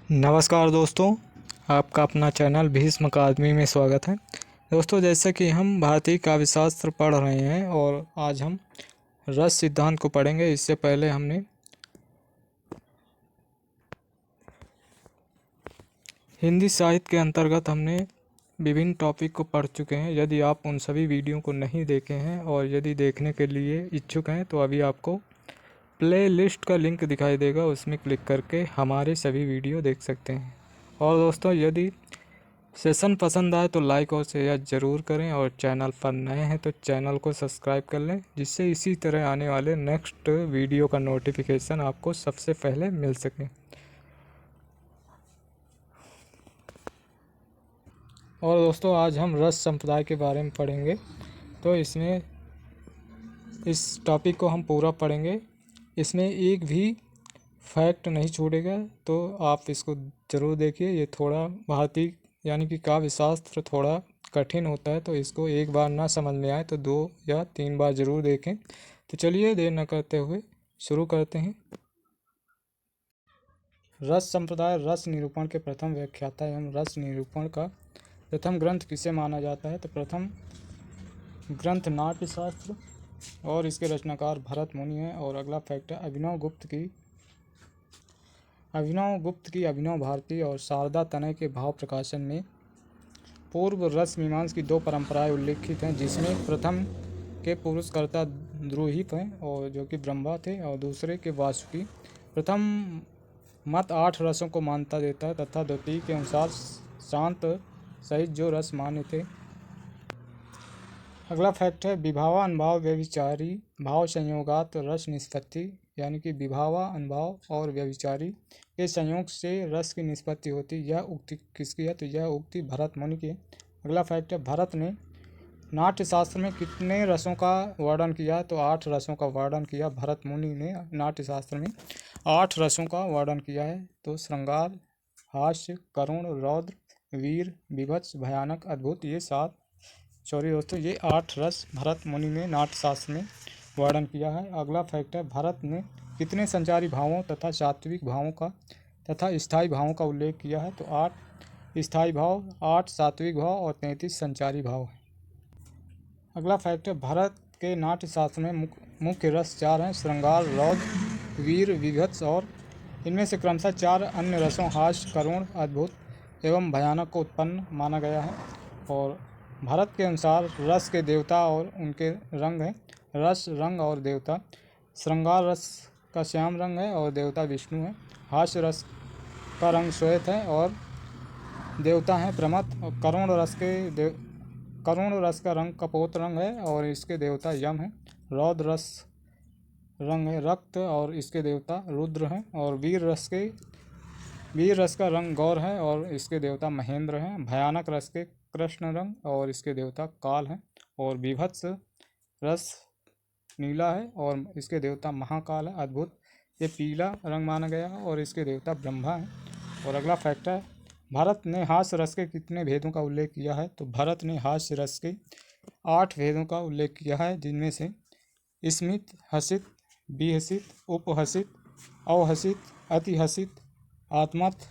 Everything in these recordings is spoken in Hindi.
नमस्कार दोस्तों, आपका अपना चैनल भीष्म अकादमी में स्वागत है। दोस्तों, जैसे कि हम भारतीय काव्य शास्त्र पढ़ रहे हैं और आज हम रस सिद्धांत को पढ़ेंगे। इससे पहले हमने हिंदी साहित्य के अंतर्गत हमने विभिन्न टॉपिक को पढ़ चुके हैं। यदि आप उन सभी वीडियो को नहीं देखे हैं और यदि देखने के लिए इच्छुक हैं तो अभी आपको प्ले लिस्ट का लिंक दिखाई देगा, उसमें क्लिक करके हमारे सभी वीडियो देख सकते हैं। और दोस्तों, यदि सेशन पसंद आए तो लाइक और शेयर ज़रूर करें और चैनल पर नए हैं तो चैनल को सब्सक्राइब कर लें, जिससे इसी तरह आने वाले नेक्स्ट वीडियो का नोटिफिकेशन आपको सबसे पहले मिल सके। और दोस्तों, आज हम रस संप्रदाय के बारे में पढ़ेंगे, तो इसमें इस टॉपिक को हम पूरा पढ़ेंगे। इसमें एक भी फैक्ट नहीं छोड़ेगा, तो आप इसको ज़रूर देखिए। ये थोड़ा भारतीय यानी कि काव्य शास्त्र थोड़ा कठिन होता है, तो इसको एक बार ना समझ में आए तो 2 या 3 बार ज़रूर देखें। तो चलिए देर न करते हुए शुरू करते हैं। रस संप्रदाय रस निरूपण के प्रथम व्याख्याता एवं रस निरूपण का प्रथम ग्रंथ किसे माना जाता है? तो प्रथम ग्रंथ नाट्य शास्त्र और इसके रचनाकार भरत मुनि हैं। और अगला फैक्ट है अभिनव गुप्त की अभिनव भारती और शारदा तनय के भाव प्रकाशन में पूर्व रस मीमांस की 2 परंपराएं उल्लिखित हैं, जिसमें प्रथम के पुरुषकर्ता द्रुहिप हैं और जो कि ब्रह्मा थे, और दूसरे के वासुकी। प्रथम मत 8 रसों को मान्यता देता है तथा द्वितीय के अनुसार शांत सहित जो रस मान्य थे। अगला फैक्ट है विभावा अनुभाव व्यभिचारी भाव संयोगात रस निष्पत्ति, यानी कि विभावा अनुभाव और व्यभिचारी के संयोग से रस की निष्पत्ति होती। यह उक्ति किसकी है? तो यह उक्ति भरत मुनि की। अगला फैक्ट है भरत ने नाट्य शास्त्र में कितने रसों का वर्णन किया? तो 8 रसों का वर्णन किया। भरत मुनि ने नाट्य शास्त्र में 8 रसों का वर्णन किया है। तो श्रृंगार, हास्य, करुण, रौद्र, वीर, विभत्स, भयानक, अद्भुत, ये 8 रस भरत मुनि ने नाट्य शास्त्र में वर्णन किया है। अगला फैक्ट है भरत ने कितने संचारी भावों तथा सात्विक भावों का तथा स्थायी भावों का उल्लेख किया है? तो 8 स्थायी भाव, 8 सात्विक भाव और 33 संचारी भाव है। अगला फैक्ट है भरत के नाट्य शास्त्र में मुख्य रस 4 हैं: श्रृंगार, रौद्र, वीर, विभत्स, और इनमें से क्रमशः 4 अन्य रसों हास्य, करुण, अद्भुत एवं भयानक को उत्पन्न माना गया है। और भारत के अनुसार रस के देवता और उनके रंग हैं: रस, रंग और देवता। श्रृंगार रस का श्याम रंग है और देवता विष्णु है। हास्य रस का रंग श्वेत है और देवता हैं प्रमथ। और करुण रस का रंग कपोत रंग है और इसके देवता यम हैं। रौद्र रस रंग है रक्त और इसके देवता रुद्र हैं। और वीर रस का रंग गौर है और इसके देवता महेंद्र हैं। भयानक रस के कृष्ण रंग और इसके देवता काल हैं। और विभत्स रस नीला है और इसके देवता महाकाल है। अद्भुत ये पीला रंग माना गया है और इसके देवता ब्रह्मा हैं। और अगला फैक्ट है भारत ने हास्य रस के कितने भेदों का उल्लेख किया है? तो भारत ने हास्य रस के 8 भेदों का उल्लेख किया है, जिनमें से स्मित, हसित, विहसित, उपहसित, अवहसित, अतिहसित, आत्मथ,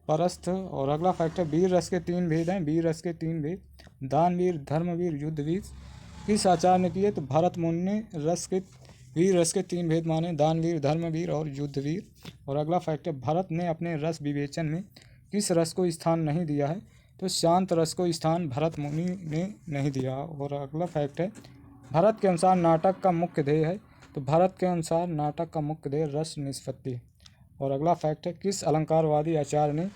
परस्थ। और अगला फैक्ट है वीर रस के 3 भेद हैं। वीर रस के 3 भेद: दानवीर, धर्मवीर, युद्धवीर। किस आचार्य ने किए? तो भरत मुनि ने वीर रस के 3 भेद माने: दानवीर, धर्मवीर और युद्धवीर। और अगला फैक्ट है भारत ने अपने रस विवेचन में किस रस को स्थान नहीं दिया है? तो शांत रस को स्थान भरत मुनि ने नहीं दिया। और अगला फैक्ट है भारत के अनुसार नाटक का मुख्य ध्येय है। तो भारत के अनुसार नाटक का मुख्य ध्येय रस निष्पत्ति है। और अगला फैक्ट है किस अलंकारवादी आचार्य ने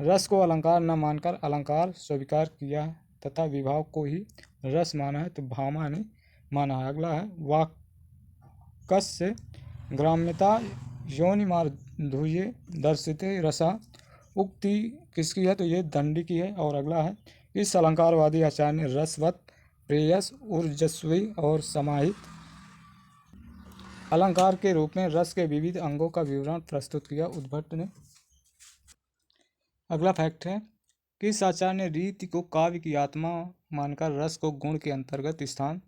रस को अलंकार न मानकर अलंकार स्वीकार किया तथा विभाव को ही रस माना है? तो भामा ने माना है। अगला है वाक्कस्य ग्राम्यता योनि माधुर्ये दर्शिते रसा, उक्ति किसकी है? तो ये दंडी की है। और अगला है इस अलंकारवादी आचार्य ने रसवत, प्रेयस, ऊर्जस्वी और समाहित अलंकार के रूप में रस के विविध अंगों का विवरण प्रस्तुत किया। उद्भट ने। अगला फैक्ट है किस आचार्य ने रीति को काव्य की आत्मा मानकर रस को गुण के अंतर्गत स्थान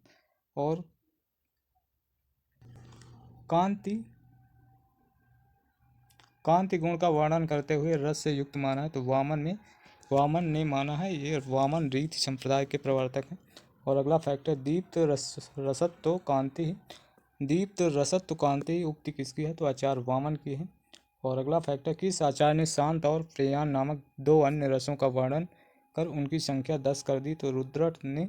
और कांति कांति गुण का वर्णन करते हुए रस से युक्त माना है तो वामन ने माना है। ये वामन रीति संप्रदाय के प्रवर्तक हैं। और अगला फैक्ट है दीप्त रसत्व कांति। दीप्त रसत्व कांति उक्ति किसकी है तो आचार्य वामन की है। और अगला फैक्ट है किस आचार्य ने शांत और प्रेयान नामक 2 अन्य रसों का वर्णन कर उनकी संख्या 10 कर दी तो रुद्रट ने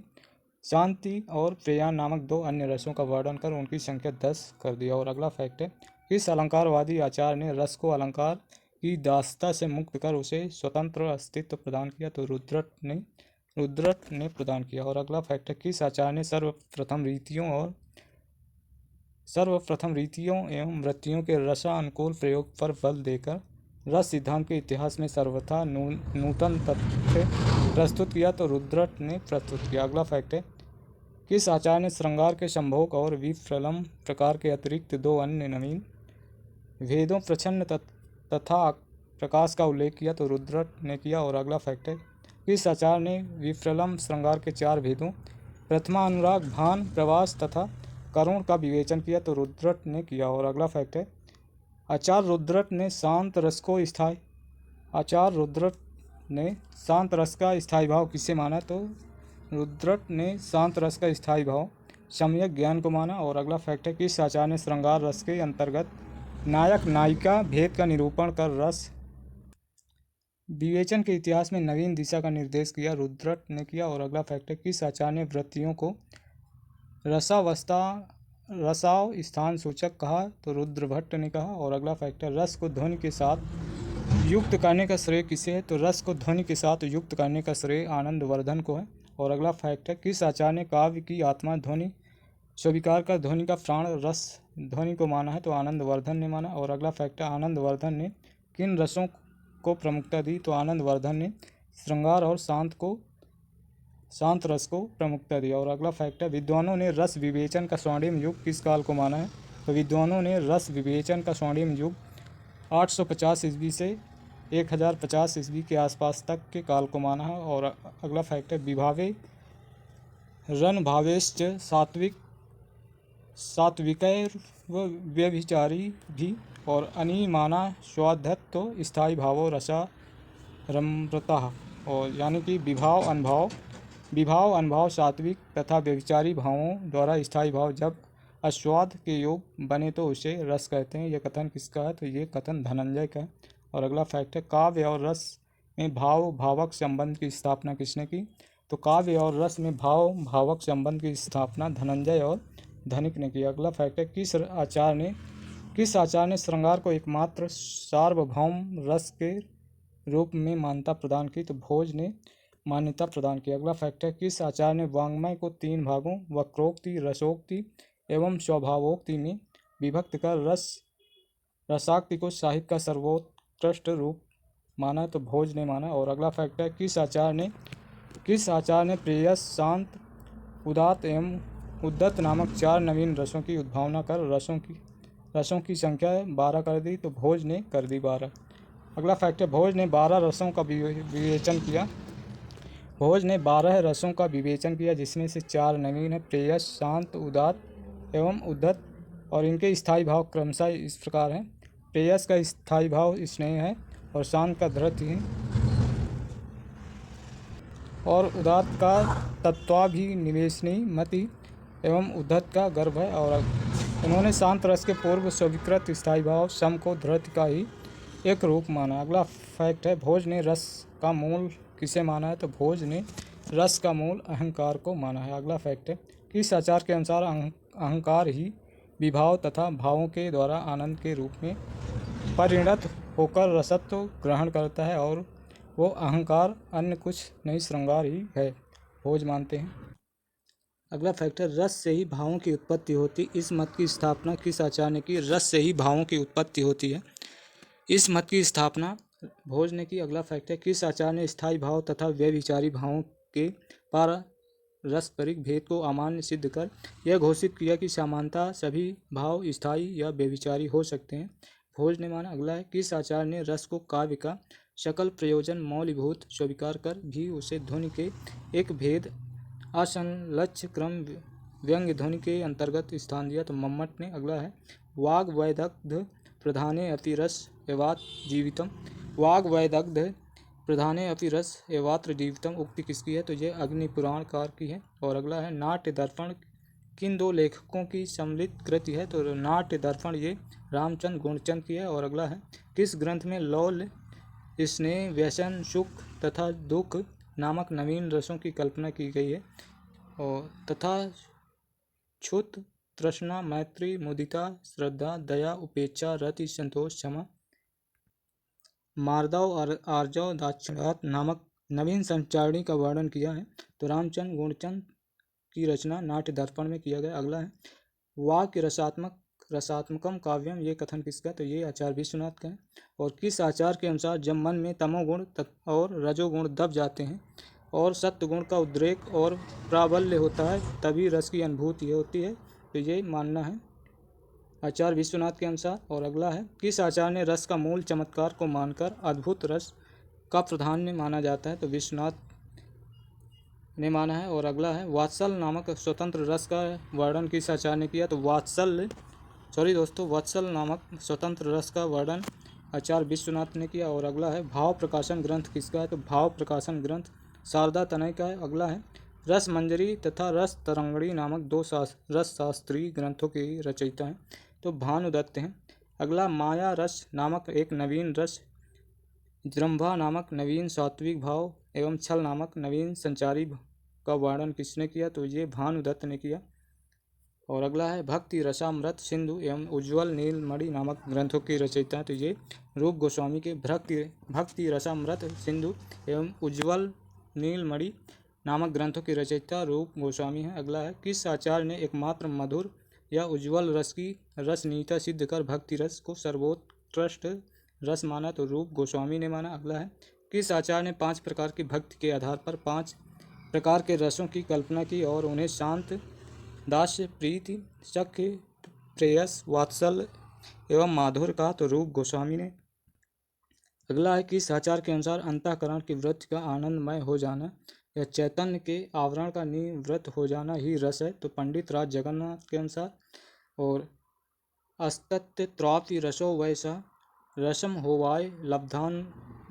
शांति और प्रेयान नामक 2 अन्य रसों का वर्णन कर उनकी संख्या 10 कर दिया। और अगला फैक्ट है किस अलंकारवादी आचार्य ने रस को अलंकार की दासता से मुक्त कर उसे स्वतंत्र अस्तित्व प्रदान किया तो रुद्रट ने प्रदान किया। और अगला फैक्ट है किस आचार्य ने सर्वप्रथम रीतियों एवं वृत्तियों के रसानुकूल प्रयोग पर बल देकर रस सिद्धांत के इतिहास में सर्वथा नूतन तथ्य प्रस्तुत किया तो रुद्रट ने प्रस्तुत किया। अगला फैक्ट है किस आचार्य ने श्रृंगार के संभोग और विप्रलम प्रकार के अतिरिक्त 2 अन्य नवीन भेदों प्रच्छन्न तथा प्रकाश का उल्लेख किया तो रुद्रट ने किया। और अगला फैक्ट है किस आचार्य ने विप्रलम श्रृंगार के 4 भेदों प्रथमा अनुराग भान प्रवास तथा करुण का विवेचन किया तो रुद्रट ने किया। और अगला फैक्ट है आचार्य रुद्रट ने शांत रस का स्थायी भाव किसे माना तो रुद्रट ने शांत रस का स्थायी भाव सम्यक ज्ञान को माना। और अगला फैक्ट है किस आचार्य ने श्रृंगार रस के अंतर्गत नायक नायिका भेद का निरूपण कर रस विवेचन के इतिहास में नवीन दिशा का निर्देश किया रुद्रट ने किया। और अगला फैक्ट है किस आचार्य ने वृत्तियों को रसाव स्थान सूचक कहा तो रुद्रभट्ट ने कहा। और अगला फैक्ट है रस को ध्वनि के साथ युक्त करने का श्रेय किसे है तो रस को ध्वनि के साथ युक्त करने का श्रेय आनंदवर्धन को है। और अगला फैक्ट है किस आचार्य ने काव्य की आत्मा ध्वनि स्वीकार कर ध्वनि का प्राण रस ध्वनि को माना है तो आनंदवर्धन ने माना। और अगला फैक्ट है आनंदवर्धन ने किन रसों को प्रमुखता दी तो आनंदवर्धन ने श्रृंगार और शांत रस को प्रमुखता दिया। और अगला फैक्ट है विद्वानों ने रस विवेचन का स्वर्णिम युग किस काल को माना है तो विद्वानों ने रस विवेचन का स्वर्णिम युग 850 ईस्वी से 1050 ईस्वी के आसपास तक के काल को माना है। और अगला फैक्ट है विभावे रन भावेश्च सात्विकैर्व्यभिचारी भी और अनिमाना स्वाध्यात्व स्थायी भावो रसा रमृतः। और यानी कि विभाव अनुभव सात्विक तथा व्यभिचारी भावों द्वारा स्थायी भाव जब आस्वाद के योग बने तो उसे रस कहते हैं। यह कथन किसका है तो ये कथन धनंजय का है। और अगला फैक्ट है काव्य और रस में भाव भावक संबंध की स्थापना किसने की तो काव्य और रस में भाव भावक संबंध की स्थापना धनंजय और धनिक ने की। अगला फैक्ट है किस आचार्य ने श्रृंगार को एकमात्र सार्वभौम रस के रूप में मान्यता प्रदान की तो भोज ने मान्यता प्रदान की। अगला फैक्ट है किस आचार्य ने वाङ्मय को 3 भागों वक्रोक्ति रसोक्ति एवं स्वभावोक्ति में विभक्त कर रसाक्ति को साहित्य का सर्वोत्कृष्ट रूप माना तो भोज ने माना। और अगला फैक्ट है किस आचार्य ने प्रेयस शांत उदात एवं उद्दत नामक 4 नवीन रसों की उद्भावना कर रसों की संख्या 12 कर दी तो भोज ने कर दी 12। अगला फैक्ट है भोज ने 12 रसों का विवेचन किया जिसमें से 4 नवीन है प्रेयस शांत उदात एवं उद्धत। और इनके स्थायी भाव क्रमशः इस प्रकार हैं प्रेयस का स्थायी भाव स्नेह है और शांत का धृति है और उदात का तत्वाभिनिवेशनी मति एवं उद्धत का गर्भ है। और उन्होंने शांत रस के पूर्व स्वीकृत स्थायी भाव सम को धृति का ही एक रूप माना। अगला फैक्ट है भोज ने रस का मूल किसे माना है तो भोज ने रस का मूल अहंकार को माना है। अगला फैक्ट है किस आचार्य के अनुसार अहंकार ही विभाव तथा भावों के द्वारा आनंद के रूप में परिणत होकर रसत्व ग्रहण करता है और वो अहंकार अन्य कुछ नहीं श्रृंगार ही है भोज मानते हैं। अगला फैक्ट है रस से ही भावों की उत्पत्ति होती। इस मत की स्थापना किस आचार्य ने की रस से ही भावों की उत्पत्ति होती है इस मत की स्थापना भोज ने की। अगला फैक्ट है किस आचार्य ने स्थायी भाव तथा व्यभिचारी भावों के पार रसपरिक भेद को अमान्य सिद्ध कर यह घोषित किया कि समानता सभी भाव स्थायी या व्यभिचारी हो सकते हैं भोज ने माना। अगला है किस आचार्य ने रस को काव्य का सकल प्रयोजन मौलिभूत स्वीकार कर भी उसे ध्वनि के एक भेद असंलक्ष्य क्रम व्यंग्य ध्वनि के अंतर्गत स्थान दिया तो मम्मट ने। अगला है वाग वैदग्ध प्रधाने अपि रस एवात जीवितम, वाग वैदग्ध प्रधाने अपि रस एवात्र जीवितम उक्ति किसकी है? तो ये अग्नि पुराण कार की है। और अगला है नाट्य दर्पण किन दो लेखकों की सम्मिलित कृति है? तो नाट्य दर्पण ये रामचंद्र गुणचंद की है। और अगला है किस ग्रंथ में लौल्य, स्नेह, व्यसन, सुख तथा दुख नामक नवीन रसों की कल्पना की गई है? और तथा क्षुत, तृष्णा, मैत्री, मुदिता, श्रद्धा, दया, उपेक्षा, रति, संतोष, क्षमा, मार्दव, आर्जव, दाक्षिणात्य नामक नवीन संचारणी का वर्णन किया है? तो रामचंद्र गुणचंद की रचना नाट्य दर्पण में किया गया। अगला है वाक्य रसात्मकम काव्यम, ये कथन किसका? तो ये आचार्य विश्वनाथ का है। और किस आचार के अनुसार जब मन में तमोगुण और रजोगुण दब जाते हैं और सत्वगुण का उद्रेक और प्राबल्य होता है तभी रस की अनुभूति होती है? तो ये मानना है आचार्य विश्वनाथ के अनुसार। और अगला है किस आचार्य ने रस का मूल चमत्कार को मानकर अद्भुत रस का प्राधान्य माना जाता है? तो विश्वनाथ ने माना है। और अगला है वात्सल नामक स्वतंत्र रस का वर्णन किस आचार्य ने किया? तो वत्सल नामक स्वतंत्र रस का वर्णन आचार्य विश्वनाथ ने किया। और अगला है भाव प्रकाशन ग्रंथ किसका है? तो भाव प्रकाशन ग्रंथ शारदा तनय का है। अगला है रस मंजरी तथा रस तरंगणी नामक दो रस शास्त्रीय ग्रंथों की रचयिता हैं? तो भानुदत्त हैं। अगला माया रस नामक एक नवीन रस, जृंभा नामक नवीन सात्विक भाव एवं छल नामक नवीन संचारी का वर्णन किसने किया? तो ये भानुदत्त ने किया। और अगला है भक्ति रसामृत सिंधु एवं उज्ज्वल नीलमणि नामक ग्रंथों की रचयिता, तो ये रूप गोस्वामी के भक्ति रसामृत सिंधु एवं उज्ज्वल नीलमणि नामक ग्रंथों की रचयिता रूप गोस्वामी है। अगला है किस आचार्य ने एकमात्र मधुर या उज्ज्वल रस की रसनीयता सिद्ध कर भक्ति रस को सर्वोत्कृष्ट रस माना? तो रूप गोस्वामी ने माना। अगला है किस आचार्य ने 5 प्रकार की भक्ति के आधार पर 5 प्रकार के रसों की कल्पना की और उन्हें शांत, दास्य, प्रीति, सख्य, प्रेयस, वात्सल एवं माधुर्य कहा? तो रूप गोस्वामी ने। अगला है किस आचार्य के अनुसार अंतःकरण की वृत्ति का आनंदमय हो जाना या चैतन्य के आवरण का निवृत्त हो जाना ही रस है? तो पंडित राज जगन्नाथ के अनुसार। और अस्तत्वापि रसो वैसा रसम होवाय लब्धान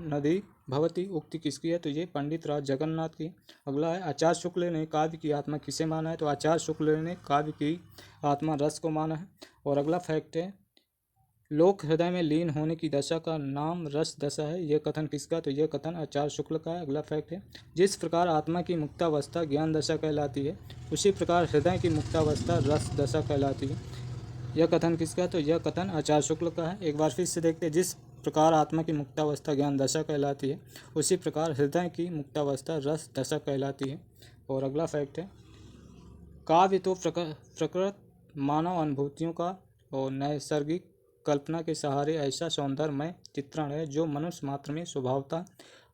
नदी भवती उक्ति किसकी है? तो ये पंडित राज जगन्नाथ की। अगला है आचार्य शुक्ल ने काव्य की आत्मा किसे माना है? तो आचार्य शुक्ल ने काव्य की आत्मा रस को माना है। और अगला फैक्ट है लोक हृदय में लीन होने की दशा का नाम रस दशा है, यह कथन किसका? तो यह कथन आचार्य शुक्ल का है। अगला फैक्ट है जिस प्रकार आत्मा की मुक्तावस्था ज्ञान दशा कहलाती है उसी प्रकार हृदय की मुक्तावस्था रस दशा कहलाती है, यह कथन किसका? तो यह कथन आचार्य शुक्ल का है। एक बार फिर से देखते हैं जिस प्रकार आत्मा की मुक्तावस्था ज्ञान दशा कहलाती है उसी प्रकार हृदय की मुक्तावस्था रस दशा कहलाती है। और अगला फैक्ट है काव्य तो प्रकृत मानव अनुभूतियों का और नैसर्गिक कल्पना के सहारे ऐसा सौंदर्यमय चित्रण है जो मनुष्य मात्र में स्वभावतः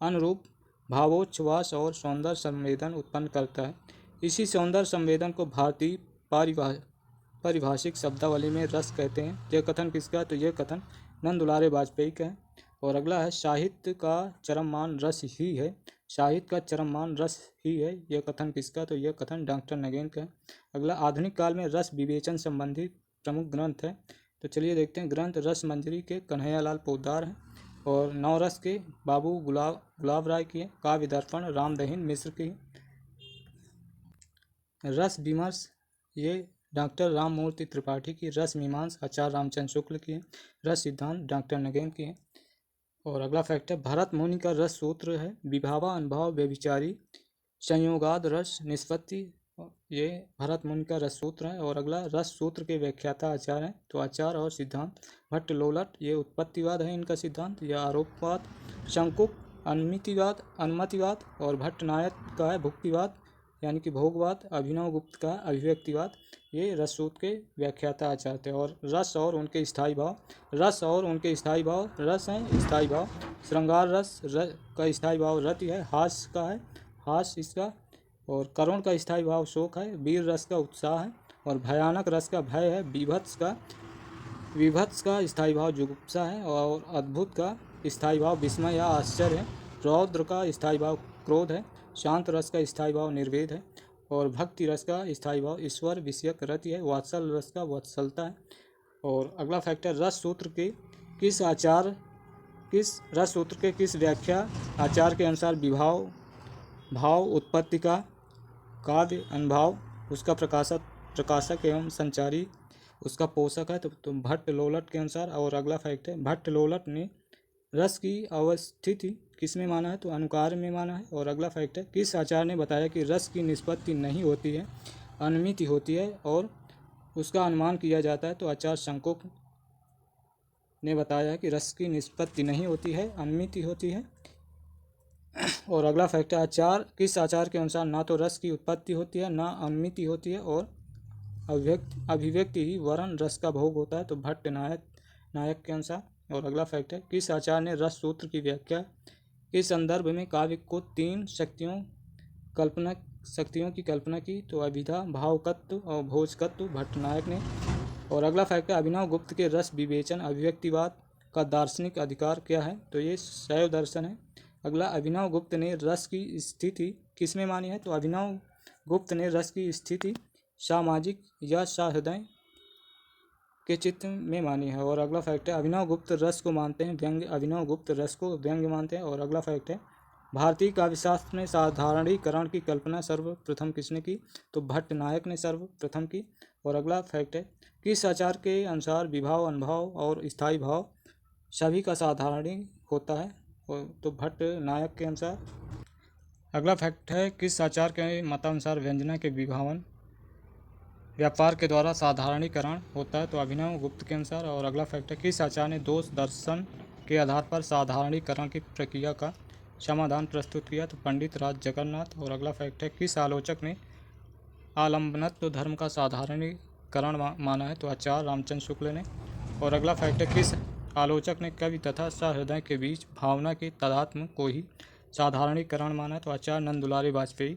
अनुरूप भावोच्छ्वास और सौंदर्य संवेदन उत्पन्न करता है। इसी सौंदर्य संवेदन को भारतीय पारिभाषिक शब्दावली में रस कहते हैं। यह कथन किसका? तो यह कथन नंद दुलारे वाजपेयी का है। और अगला है साहित्य का चरम मान रस ही है, साहित्य का चरम मान रस ही है, यह कथन किसका? तो यह कथन डॉक्टर नगेन का है। अगला आधुनिक काल में रस विवेचन संबंधी प्रमुख ग्रंथ है, तो चलिए देखते हैं। ग्रंथ रस मंजरी के कन्हैयालाल पोद्दार हैं। और नवरस के बाबू गुलाब राय की है। काव्य दर्पण रामदहीन मिश्र की है। रस विमर्श ये डॉक्टर राममूर्ति त्रिपाठी की। रस मीमांसा आचार्य रामचंद्र शुक्ल की है। रस सिद्धांत डॉक्टर नगेन की है। और अगला फैक्ट है भरत मुनि का रस सूत्र है विभावा अनुभव व्यभिचारी संयोगाद रस निष्पत्ति, ये भरत मुनि का रस सूत्र है। और अगला रस सूत्र के व्याख्याता आचार्य हैं, तो आचार और सिद्धांत भट्ट लोलट, ये उत्पत्तिवाद है इनका सिद्धांत। यह आरोपवाद शंकुक अनुमतिवाद और भट्ट नायक का है भुक्तिवाद यानी कि भोगवाद। अभिनव गुप्त का अभिव्यक्तिवाद। ये रस सूत्र के व्याख्याता आचार्य थे। और रस और उनके स्थायी भाव, रस हैं स्थायी भाव। श्रृंगार रस का स्थायी भाव रति है, हास्य का है हास्य इसका। और करुण का स्थायी भाव शोक है, वीर रस का उत्साह है। और भयानक रस का भय है, विभत्स का स्थायी भाव जुगुप्सा है। और अद्भुत का स्थायी भाव विस्मय या आश्चर्य है। रौद्र का स्थायी भाव क्रोध है। शांत रस का स्थायी भाव निर्वेद है। और भक्ति रस का स्थायी भाव ईश्वर विषयक रति है। वात्सल रस का वत्सलता है। और अगला फैक्टर रस सूत्र के किस रस सूत्र के किस व्याख्या आचार के अनुसार विभाव भाव उत्पत्ति का काव्य अनुभाव उसका प्रकाशक एवं संचारी उसका पोषक है। तो भट्ट लोलट के अनुसार। और अगला फैक्ट है, भट्ट लोलट ने रस की अवस्थिति किस में माना है? तो अनुकार में माना है। और अगला फैक्ट है, किस आचार्य ने बताया कि रस की निष्पत्ति नहीं होती है, अनिमिति होती है और उसका अनुमान किया जाता है? तो आचार्य शंकुक ने बताया कि रस की निष्पत्ति नहीं होती है, अनिमिति होती है। और अगला फैक्ट है, किस आचार के अनुसार ना तो रस की उत्पत्ति होती है, ना अनिमिति होती है और अभिव्यक्ति ही वरन रस का भोग होता है? तो भट्ट नायक के अनुसार। और अगला फैक्ट है, किस आचार्य ने रस सूत्र की व्याख्या के संदर्भ में काव्य को 3 शक्तियों की कल्पना की? तो अभिधा, भावकत्व और भोजकत्व भट्ट नायक ने। और अगला फैक्ट है, अभिनव गुप्त के रस विवेचन अभिव्यक्तिवाद का दार्शनिक अधिकार क्या है? तो ये शैव दर्शन है। अगला, अभिनव गुप्त ने रस की स्थिति किस में मानी है? तो अभिनव गुप्त ने रस की स्थिति सामाजिक या सहृदय के चित्त में मानी है। और अगला फैक्ट है, अभिनव गुप्त रस को मानते हैं व्यंग्य, अभिनव गुप्त रस को व्यंग्य मानते हैं। और अगला फैक्ट है, भारतीय काव्यशास्त्र में साधारणीकरण की कल्पना सर्वप्रथम किसने की? तो भट्ट नायक ने सर्वप्रथम की। और अगला फैक्ट है, किस आचार के अनुसार विभाव, अनुभाव और स्थायी भाव सभी का साधारणी होता है? तो भट्ट नायक के अनुसार। अगला फैक्ट है, किस आचार के मतानुसार व्यंजना के विभावन व्यापार के द्वारा साधारणीकरण होता है? तो अभिनव गुप्त के अनुसार। और अगला फैक्ट है, किस आचार्य ने दोष दर्शन के आधार पर साधारणीकरण की प्रक्रिया का समाधान प्रस्तुत किया? तो पंडित राज जगन्नाथ। और अगला फैक्ट है, किस आलोचक ने आलम्बनत्व धर्म का साधारणीकरण माना है? तो आचार्य रामचंद्र शुक्ल ने। और अगला फैक्ट है, किस आलोचक ने कवि तथा सहृदय के बीच भावना के तादात्म्य को ही साधारणीकरण माना है? तो आचार्य नंद दुलारी वाजपेयी।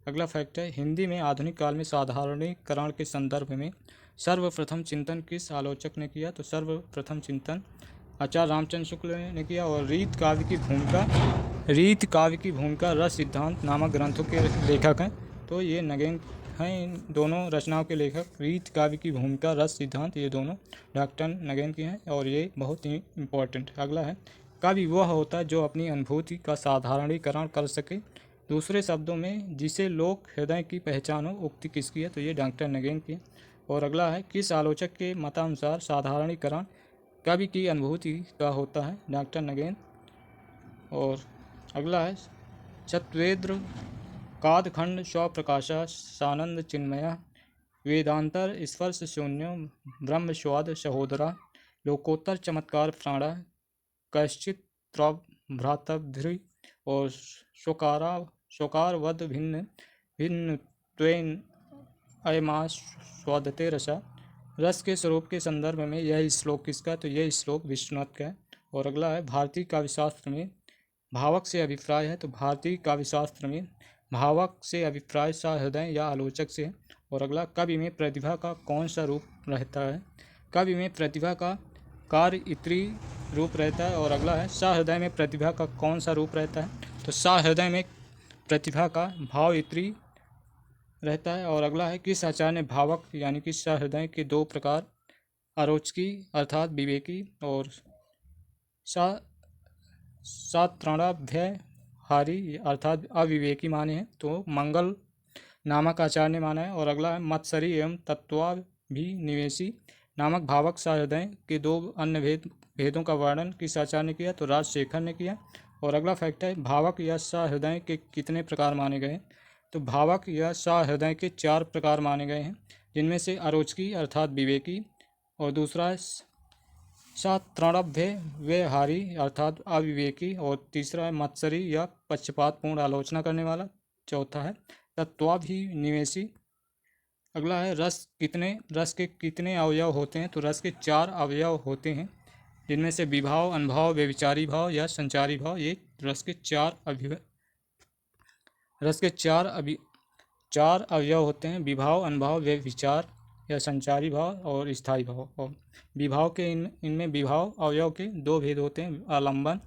अगला फैक्ट है, हिंदी में आधुनिक काल में साधारणीकरण के संदर्भ में सर्वप्रथम चिंतन किस आलोचक ने किया? तो सर्वप्रथम चिंतन आचार्य रामचंद्र शुक्ल ने किया। और रीत काव्य की भूमिका रस सिद्धांत नामक ग्रंथों के लेखक हैं। तो ये नगेन हैं, इन दोनों रचनाओं के लेखक। रीत काव्य की भूमिका, रस सिद्धांत, ये दोनों डॉक्टर नगेन की हैं और ये बहुत ही इम्पोर्टेंट। अगला है, कवि वह होता है जो अपनी अनुभूति का साधारणीकरण कर सके, दूसरे शब्दों में जिसे लोक हृदय की पहचान हो। उक्ति किसकी है? तो ये डॉक्टर नगेन की है। और अगला है, किस आलोचक के मतानुसार साधारणीकरण कवि की अनुभूति का होता है? Doctor again. और अगला है, चतुर्वेद्र कादखंड स्वप्रकाशा सानंद चिन्मया वेदांतर स्पर्श शून्य ब्रह्म स्वाद सहोदरा लोकोत्तर चमत्कार प्राणा कैश्चित भ्रातभ्री और शोकारवद भिन्न भिन्न त्वेन अयमास स्वादते रसा। रस के स्वरूप के संदर्भ में यह श्लोक किसका? तो यह श्लोक विष्णुनाथ का है। और अगला है, भारतीय काव्यशास्त्र में भावक से अभिप्राय है। तो भारतीय काव्यशास्त्र में भावक से अभिप्राय सहृदय या आलोचक से। और अगला, कवि में प्रतिभा का कौन सा रूप रहता है? कवि में प्रतिभा का कार्य इत्री रूप रहता है। और अगला है, सहृदय में प्रतिभा का कौन सा रूप रहता है? तो सहृदय में प्रतिभा का भाव इत्री रहता है। और अगला है, किस आचार्य ने भावक यानी कि सहृदय के 2 प्रकार आरोचकी अर्थात विवेकी और सात्रणाभ्यहारी अर्थात अविवेकी माने हैं? तो मंगल नामक आचार्य ने माना है। और अगला है, मत्सरी एवं तत्वाभिनिवेशी नामक भावक सहृदय के 2 अन्य भेदों का वर्णन किस आचार्य ने किया? तो राजशेखर ने किया। और अगला फैक्ट है, भावक या सहृदय के कितने प्रकार माने गए? तो भावक या सहृदय के 4 प्रकार माने गए हैं, जिनमें से आरोचकी अर्थात विवेकी, और दूसरा है सात्रणाभ्यहारी अर्थात अविवेकी, और तीसरा है मत्सरी या पक्षपातपूर्ण आलोचना करने वाला, चौथा है तत्वाभिनिवेशी। अगला है, रस के कितने अवयव होते हैं? तो रस के 4 अवयव होते हैं, जिनमें से विभाव, अनुभाव, व्यभिचारी भाव या संचारी भाव। ये रस के 4 अवयव होते हैं, विभाव, अनुभाव, व्यभिचार या संचारी भाव और स्थायी भाव। और विभाव के इनमें विभाव अवयव के 2 भेद होते हैं, आलंबन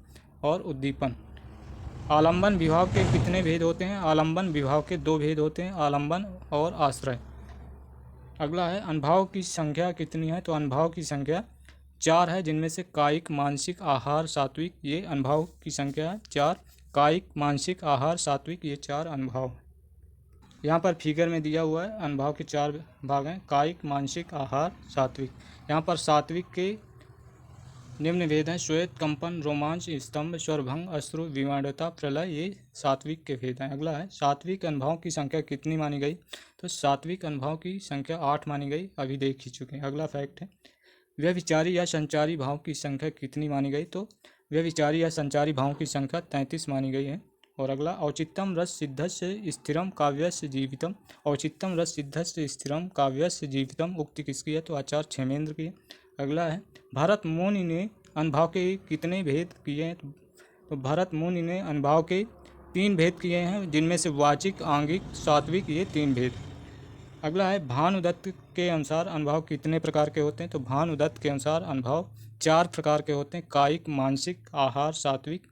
और उद्दीपन। आलंबन विभाव के कितने भेद होते हैं? आलंबन विभाव के 2 भेद होते हैं, आलंबन और आश्रय। अगला है, अनुभाव की संख्या कितनी है? तो अनुभाव की संख्या 4 है, जिनमें से कायिक, मानसिक, आहार, सात्विक ये अनुभाव की संख्या है 4। कायिक, मानसिक, आहार, सात्विक ये 4 अनुभाव। यहाँ पर फिगर में दिया हुआ है अनुभाव के 4 भाग हैं, कायिक, मानसिक, आहार, सात्विक। यहाँ पर सात्विक के निम्न भेद हैं: श्वेत, कंपन, रोमांच, स्तंभ, स्वरभंग, अश्रु, विमर्दता, प्रलय ये सात्विक के भेद हैं। अगला है सात्विक अनुभाव की संख्या कितनी मानी गई? तो सात्विक अनुभाव की संख्या 8 मानी गई, अभी देख ही चुके हैं। अगला फैक्ट है व्यभिचारी या संचारी भाव की संख्या कितनी मानी गई? तो व्यभिचारी या संचारी भाव की संख्या 33 मानी गई है। और अगला औचित्यम रस सिद्धस्य स्थिरम काव्यस्य जीवितम। औचित्यम रस सिद्धस्य स्थिरम काव्यस्य जीवितम उक्ति किसकी है? तो आचार्य क्षेमेंद्र की है। अगला है भरत मुनि ने अनुभाव के कितने भेद किए हैं? तो भरत मुनि ने अनुभाव के 3 भेद किए हैं, जिनमें से वाचिक, आंगिक, सात्विक ये 3 भेद। अगला है भानुदत्त के अनुसार अनुभाव कितने प्रकार के होते हैं? तो भानुदत्त के अनुसार अनुभाव 4 प्रकार के होते हैं, कायिक, मानसिक, आहार, सात्विक।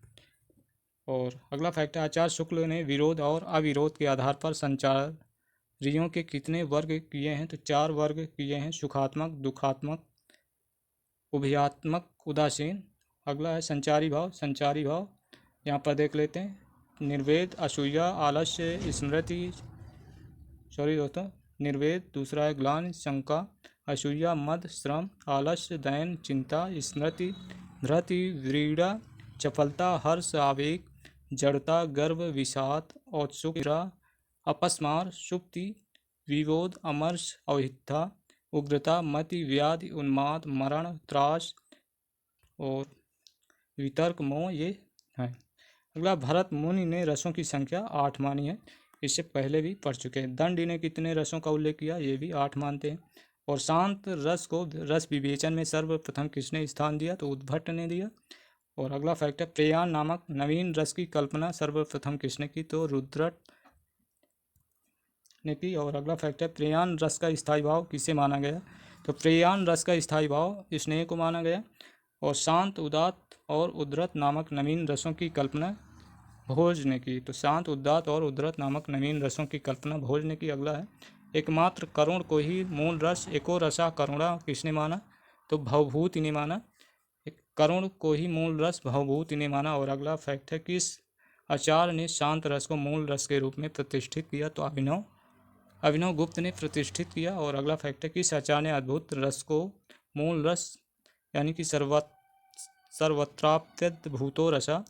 और अगला फैक्ट है आचार्य शुक्ल ने विरोध और अविरोध के आधार पर संचारियों के कितने वर्ग किए हैं? तो 4 वर्ग किए हैं, सुखात्मक, दुखात्मक, उभयात्मक, उदासीन। अगला है संचारी भाव। संचारी भाव यहाँ पर देख लेते हैं, निर्वेद, असूया, आलस्य, स्मृति, सॉरी दोस्तों, निर्वेद, दूसरा है ग्लानि, शंका, असूया, मद, श्रम, आलस्य, दैन, चिंता, स्मृति, धृति, व्रीड़ा, चपलता, हर्ष, आवेग, जड़ता, गर्व, विषाद, औत्सुकता, अपस्मार, सुप्ति, विबोध, अमर्ष, अवहिता, उग्रता, मति, व्याधि, उन्माद, मरण, त्रास और वितर्क, मोह ये है। अगला भरत मुनि ने रसों की संख्या 8 मानी है, इससे पहले भी पढ़ चुके हैं। दंडी ने कितने रसों का उल्लेख किया? ये भी 8 मानते हैं। और शांत रस को रस विवेचन में सर्वप्रथम किसने स्थान दिया? तो उद्भट ने दिया। और अगला फैक्ट है प्रेयान नामक नवीन रस की कल्पना सर्वप्रथम किसने की? तो रुद्रट ने की। और अगला फैक्ट है प्रेयान रस का स्थायी भाव किसे माना गया? तो प्रेयान रस का स्थायी भाव स्नेह को माना गया। और शांत, उदात्त और उद्धृत नामक नवीन रसों की कल्पना भोज ने की। तो शांत, उदात्त और उद्धृत नामक नवीन रसों की कल्पना भोज ने की। अगला है एकमात्र करुण को ही मूल रस एको रसा करुणा किसने माना? तो भवभूति ने माना। करुण को ही मूल रस भवभूति ने माना। और अगला फैक्ट है किस आचार्य ने शांत रस को मूल रस के रूप में प्रतिष्ठित किया? तो अभिनव गुप्त ने प्रतिष्ठित किया। और अगला फैक्ट है किस आचार्य ने अद्भुत रस को मूल रस यानी कि सर्वत्राप्यद भूतो रसा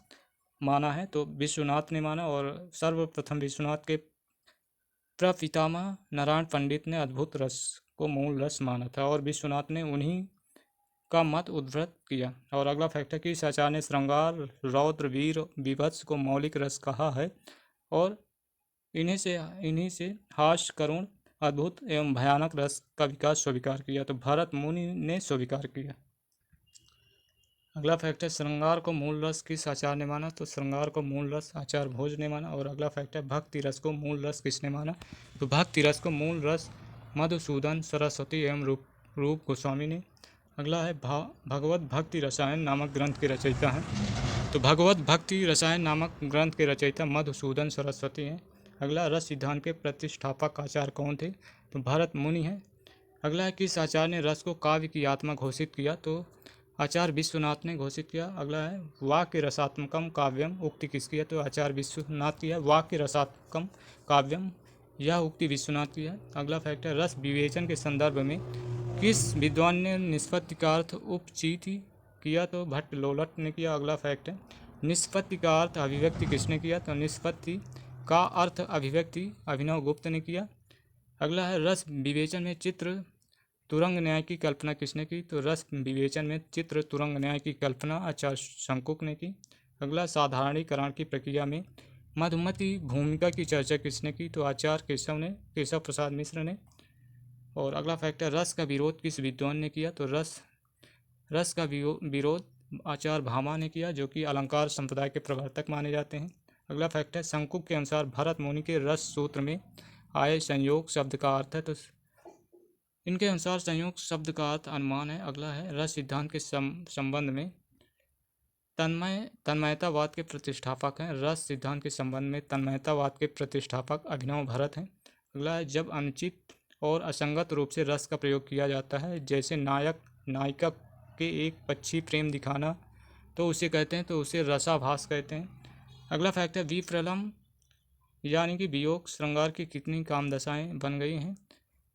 माना है? तो विश्वनाथ ने माना। और सर्वप्रथम विश्वनाथ के प्रपितामह नारायण पंडित ने अद्भुत रस को मूल रस माना था और विश्वनाथ ने उन्हीं का मत उद्धृत किया। और अगला फैक्ट है कि इस आचार्य ने श्रृंगार, रौद्र, वीर, विभत्स को मौलिक रस कहा है और इन्हीं से हास्य, करुण, अद्भुत एवं भयानक रस का विकास स्वीकार किया। तो भरत मुनि ने स्वीकार किया। अगला फैक्ट है श्रृंगार को मूल रस किस आचार्य ने माना? तो श्रृंगार को मूल रस आचार्य भोज ने माना। और अगला फैक्ट है भक्ति रस को मूल रस किसने माना? तो भक्ति रस को मूल रस मधुसूदन सरस्वती एवं रूप गोस्वामी ने। अगला है भगवत भक्ति रसायन नामक ग्रंथ के रचयिता हैं। तो भगवत भक्ति रसायन नामक ग्रंथ के रचयिता मधुसूदन सरस्वती हैं। अगला रस सिद्धांत के प्रतिष्ठापक आचार्य कौन थे? तो भरत मुनि हैं। अगला है किस आचार्य ने रस को काव्य की आत्मा घोषित किया? तो आचार्य विश्वनाथ ने घोषित किया। अगला है वाक्य रसात्मकम काव्यम उक्ति किसकी है? तो आचार्य विश्वनाथ की है। वाक्य रसात्मकम काव्यम यह उक्ति विश्वनाथ की है। अगला फैक्ट है रस विवेचन के संदर्भ में किस विद्वान ने निष्पत्ति का अर्थ उपचित किया? तो भट्ट लोलट ने किया। अगला फैक्ट है निष्पत्ति का अर्थ अभिव्यक्ति किसने किया? तो निष्पत्ति का अर्थ अभिव्यक्ति अभिनव गुप्त ने किया। अगला है रस विवेचन में चित्र तुरंग न्याय की कल्पना किसने की? तो रस विवेचन में चित्र तुरंग न्याय की कल्पना आचार्य शंकुक ने की। अगला साधारणीकरण की प्रक्रिया में मधुमती भूमिका की चर्चा किसने की? तो आचार्य केशव प्रसाद मिश्र ने। और अगला फैक्ट है रस का विरोध किस विद्वान ने किया? तो रस का विरोध आचार्य भामा ने किया, जो कि अलंकार संप्रदाय के प्रवर्तक माने जाते हैं। अगला फैक्ट है शंकुक के अनुसार भरत मुनि के रस सूत्र में आए संयोग शब्द का अर्थ है। तो इनके अनुसार संयोग शब्द का अर्थ अनुमान है। अगला है रस सिद्धांत के संबंध में तन्मयतावाद के प्रतिष्ठापक हैं। रस सिद्धांत के संबंध में तन्मयतावाद के प्रतिष्ठापक अभिनव भरत हैं। अगला है जब अनुचित और असंगत रूप से रस का प्रयोग किया जाता है, जैसे नायक नायिका के एक पक्षी प्रेम दिखाना तो उसे कहते हैं, तो उसे रसाभास कहते हैं। अगला फैक्ट है विप्रलम्ब यानी कि वियोग श्रृंगार की कितनी काम दशाएँ बन गई हैं,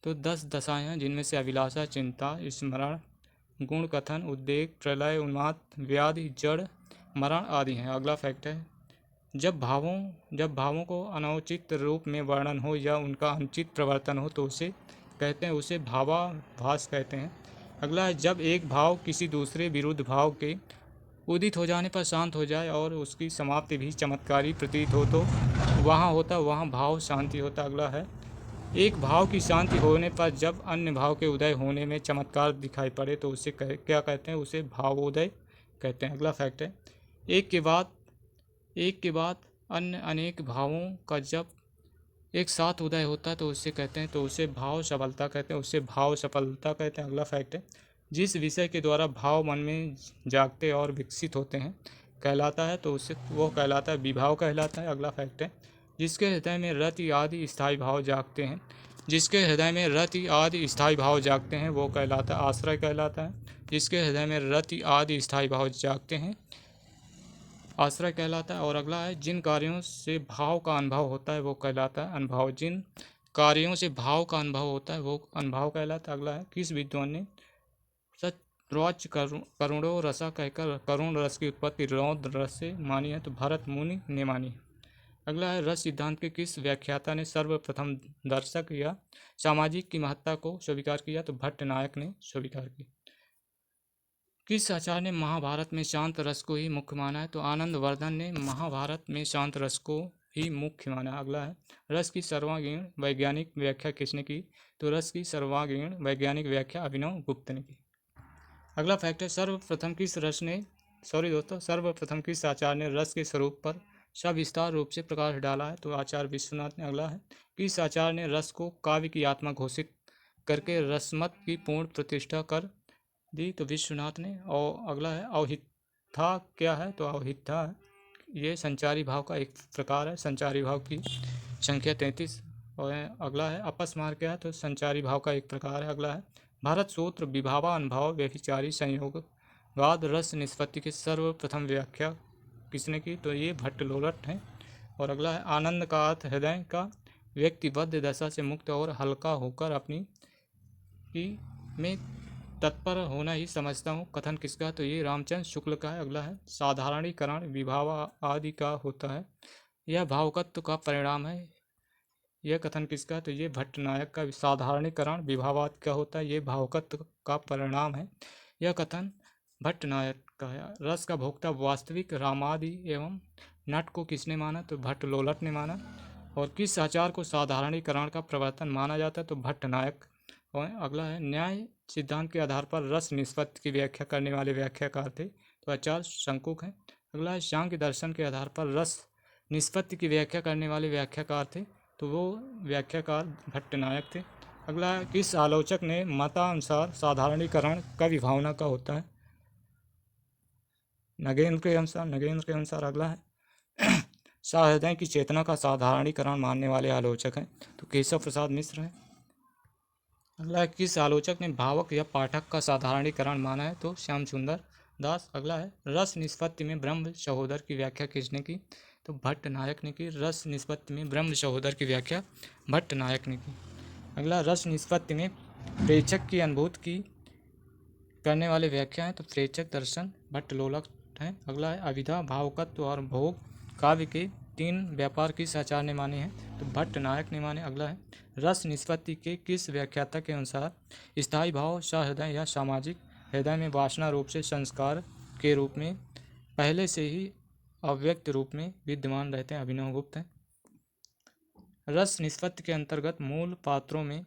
तो 10 दशाएँ हैं, जिनमें से अभिलाषा, चिंता, स्मरण, गुण कथन, उद्वेग, प्रलय, उन्माद, व्याधि, जड़, मरण आदि हैं। अगला फैक्ट है जब भावों को अनौचित रूप में वर्णन हो या उनका अनुचित प्रवर्तन हो तो उसे कहते हैं, उसे भावाभास कहते हैं। अगला है जब एक भाव किसी दूसरे विरुद्ध भाव के उदित हो जाने पर शांत हो जाए और उसकी समाप्ति भी चमत्कारी प्रतीत हो तो वहाँ भाव शांति होता। अगला है एक भाव की शांति होने पर जब अन्य भाव के उदय होने में चमत्कार दिखाई पड़े तो उसे क्या कहते हैं, उसे भावोदय कहते हैं। अगला फैक्ट है एक के बाद अन्य अनेक भावों का जब एक साथ उदय होता है तो उसे कहते हैं, तो उसे भाव सफलता कहते हैं, उसे भाव सफलता कहते हैं। अगला फैक्ट है जिस विषय के द्वारा भाव मन में जागते और विकसित होते हैं कहलाता है, तो उसे वो कहलाता है विभाव कहलाता है। अगला फैक्ट है जिसके हृदय में रति आदि स्थायी भाव जागते हैं, जिसके हृदय में रति आदि स्थायी भाव जागते हैं वो कहलाता है आश्रय कहलाता है। जिसके हृदय में रति आदि स्थायी भाव जागते हैं आश्रय कहलाता है। और अगला है जिन कार्यों से भाव का अनुभव होता है वो कहलाता है अनुभाव, जिन कार्यों से भाव का अनुभव होता है वो अनुभाव कहलाता है। अगला है किस विद्वान ने सच करुणो रसा कहकर करुण रस की उत्पत्ति रौद्र रस से मानी है, तो भरत मुनि ने मानी है। अगला है रस सिद्धांत के किस व्याख्याता ने सर्वप्रथम दर्शक या सामाजिक की महत्ता को स्वीकार किया, तो भट्ट नायक ने स्वीकार की। किस आचार्य ने महाभारत में शांत रस को ही मुख्य माना है, तो आनंद वर्धन ने महाभारत में शांत रस को ही मुख्य माना। अगला है रस की सर्वांगीण वैज्ञानिक व्याख्या किसने की, तो रस की सर्वांगीण वैज्ञानिक व्याख्या अभिनव गुप्त ने की। अगला फैक्ट है सर्वप्रथम किस आचार्य ने रस के स्वरूप पर सविस्तार रूप से प्रकाश डाला है, तो आचार्य विश्वनाथ ने। अगला है किस आचार्य ने रस को काव्य की आत्मा घोषित करके रसमत की पूर्ण प्रतिष्ठा कर दी, तो विश्वनाथ ने। और अगला है अवहिता क्या है, तो अवहिता है ये संचारी भाव का एक प्रकार है, संचारी भाव की संख्या 33। और अगला है अपस्मार क्या है, तो संचारी भाव का एक प्रकार है। अगला है भारत सूत्र विभावा अनुभव व्यभिचारी संयोग वाद रस निष्पत्ति की सर्वप्रथम व्याख्या किसने की, तो ये भट्टलोलट है। और अगला है आनंद का अर्थ हृदय का व्यक्तिबद्ध दशा से मुक्त और हल्का होकर अपनी की में तत्पर होना ही समझता हूँ, कथन किसका, तो ये रामचंद्र शुक्ल का है। अगला है साधारणीकरण विभाव आदि का होता है, यह भावकत्व का परिणाम है, यह कथन किसका, तो ये भट्ट नायक का। साधारणीकरण विभावाद का होता है, ये भावकत्व का परिणाम है, यह कथन भट्ट नायक का है। रस का भोक्ता वास्तविक रामादि एवं नट को किसने माना, तो भट्ट लोलट ने माना। और किस आचार को साधारणीकरण का प्रवर्तन माना जाता है, तो भट्ट नायक। और अगला है न्याय सिद्धांत के आधार पर रस निष्पत्ति की व्याख्या करने वाले व्याख्याकार थे, तो आचार्य शंकुक हैं। अगला है सांख्य दर्शन के आधार पर रस निष्पत्ति की व्याख्या करने वाले व्याख्याकार थे, तो वो व्याख्याकार भट्ट नायक थे। अगला है किस आलोचक ने मतानुसार साधारणीकरण का विभावना का होता है, नगेंद्र के अनुसार। अगला है सहृदय की चेतना का साधारणीकरण मानने वाले आलोचक हैं, तो केशव प्रसाद मिश्र हैं। अगला है किस आलोचक ने भावक या पाठक का साधारणीकरण माना है, तो श्याम सुंदर दास। अगला है रस निष्पत्ति में ब्रह्म सहोदर की व्याख्या किसने की, तो भट्ट नायक ने की। रस निष्पत्ति में ब्रह्म सहोदर की व्याख्या भट्ट नायक ने की। अगला रस निष्पत्ति में प्रेक्षक की अनुभूति की करने वाले व्याख्या है, तो प्रेक्षक दर्शन भट्ट लोलट हैं। अगला है अभिधा भावकत्व और भोग काव्य के 3 व्यापार किस आचार्य ने माने हैं, तो भट्ट नायक ने माने। अगला है रस निष्पत्ति के किस व्याख्याता के अनुसार स्थायी भाव सहृदय या सामाजिक हृदय में वासना रूप से संस्कार के रूप में पहले से ही अव्यक्त रूप में विद्यमान रहते हैं, अभिनव गुप्त हैं। रस निष्पत्ति के अंतर्गत मूल पात्रों में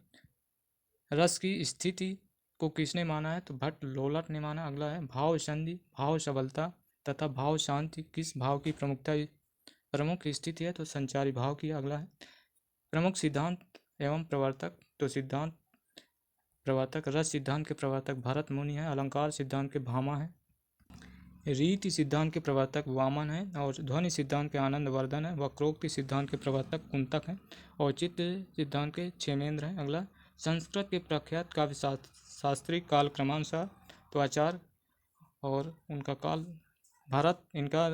रस की स्थिति को किसने माना है, तो भट्ट लोलट ने माना। अगला है भाव संधि, भाव सबलता तथा भाव शांति किस भाव की प्रमुख स्थिति है, तो संचारी भाव की। अगला है प्रमुख सिद्धांत एवं प्रवर्तक, तो सिद्धांत प्रवर्तक रस सिद्धांत के प्रवर्तक भरत मुनि हैं, अलंकार सिद्धांत के भामा हैं, रीति सिद्धांत के प्रवर्तक वामन हैं, और ध्वनि सिद्धांत के आनंद वर्धन है, वक्रोक्ति सिद्धांत के प्रवर्तक कुंतक हैं, और चित्त सिद्धांत के क्षेमेंद्र हैं। अगला संस्कृत के प्रख्यात काव्य शास्त्री कालक्रमानुसार, तो आचार्य और उनका काल भारत, इनका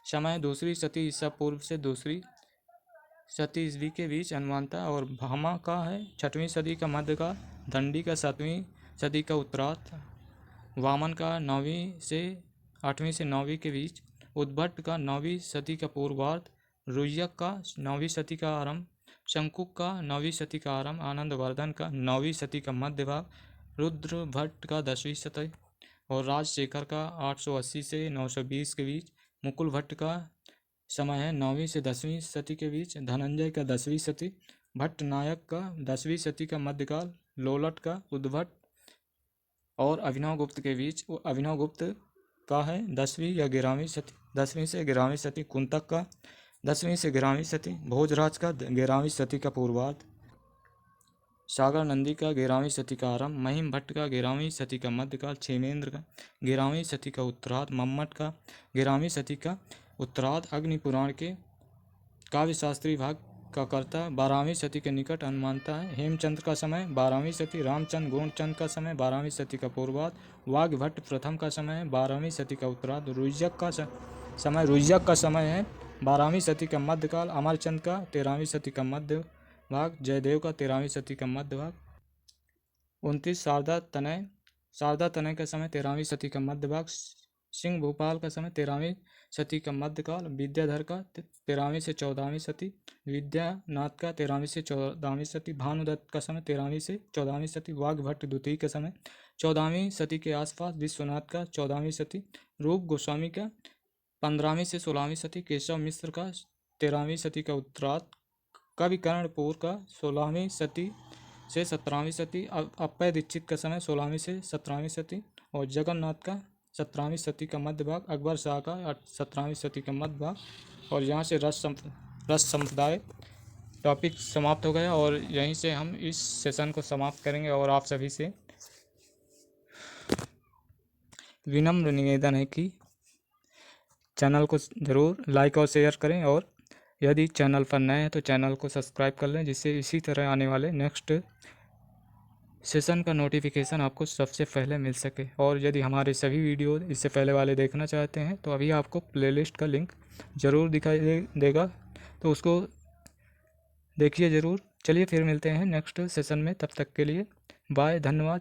समय दूसरी शती ईसा पूर्व से दूसरी शती ईस्वी के बीच अनुमानता। और भामा का है 6वीं सदी का मध्यकाल, दंडी का 7वीं सदी का उत्तरार्ध, वामन का 9वीं से 8वीं से 9वीं के बीच, उद्भट का 9वीं सदी का पूर्वार्ध, रुय्यक का 9वीं सदी का आरंभ, शंकुक का 9वीं सदी का आरंभ, आनंदवर्धन का 9वीं सदी का मध्य भाग, रुद्र भट्ट का 10वीं सदी और राजशेखर का 880 से 920 के बीच, मुकुल भट्ट का समय है 9वीं से 10वीं सदी के बीच, धनंजय का 10वीं सदी, भट्ट नायक का 10वीं सदी का मध्यकाल, लोलट का उद्भट और अभिनव गुप्त के बीच, अभिनव गुप्त का है 10वीं या 11वीं सदी, 10वीं से 11वीं सदी, कुंतक का 10वीं से 11वीं सदी, भोजराज का 11वीं सदी का पूर्वार्ध, सागर नंदी का 11वीं सदी का आरंभ, महिम भट्ट का 11वीं सदी का मध्यकाल, क्षेमेंद्र का 11वीं सदी का उत्तरार्ध, मम्मट का 11वीं सदी का उत्तरार्ध, अग्नि पुराण के काव्यशास्त्री भाग का कर्ता 12वीं सदी के निकट अनुमानता है, हेमचंद्र का समय 12वीं सदी, रामचंद्र गोंडचंद का समय 12वीं सदी का पूर्वार्ध, वाग्भट्ट प्रथम का समय है 12वीं सदी का उत्तरार्ध, रुय्यक का समय है 12वीं सदी का मध्यकाल, अमरचंद का 13वीं सदी का मध्य भाग, जयदेव का 13वीं सदी का मध्य भाग, 29 शारदा तनय का समय 13वीं सदी का मध्य भाग, सिंह भोपाल का समय 13वीं सदी का मध्यकाल, विद्याधर का 13वीं से 14वीं सदी, विद्यानाथ का 13वीं से 14वीं सदी, भानुदत्त का समय 13वीं से 14वीं सदी, वाग्भट्ट द्वितीय का समय 14वीं सदी के आसपास, विश्वनाथ का 14वीं सदी, रूप गोस्वामी का 15वीं से 16वीं सदी, केशव मिश्र का 13वीं सदी का उत्तरार्ध, कवि कर्णपुर का 16वीं सदी से 17वीं सदी, अप्पय दीक्षित का समय 16वीं से 17वीं सदी और जगन्नाथ का 17वीं सदी का मध्य भाग, अकबर शाह का 17वीं सदी का मध्य भाग। और यहाँ से रस संप्रदाय टॉपिक समाप्त हो गया और यहीं से हम इस सेशन को समाप्त करेंगे। और आप सभी से विनम्र निवेदन है कि चैनल को ज़रूर लाइक और शेयर करें और यदि चैनल पर नए हैं तो चैनल को सब्सक्राइब कर लें, जिससे इसी तरह आने वाले नेक्स्ट सेशन का नोटिफिकेशन आपको सबसे पहले मिल सके। और यदि हमारे सभी वीडियो इससे पहले वाले देखना चाहते हैं तो अभी आपको प्लेलिस्ट का लिंक ज़रूर दिखाई देगा, तो उसको देखिए ज़रूर। चलिए फिर मिलते हैं नेक्स्ट सेशन में, तब तक के लिए बाय, धन्यवाद।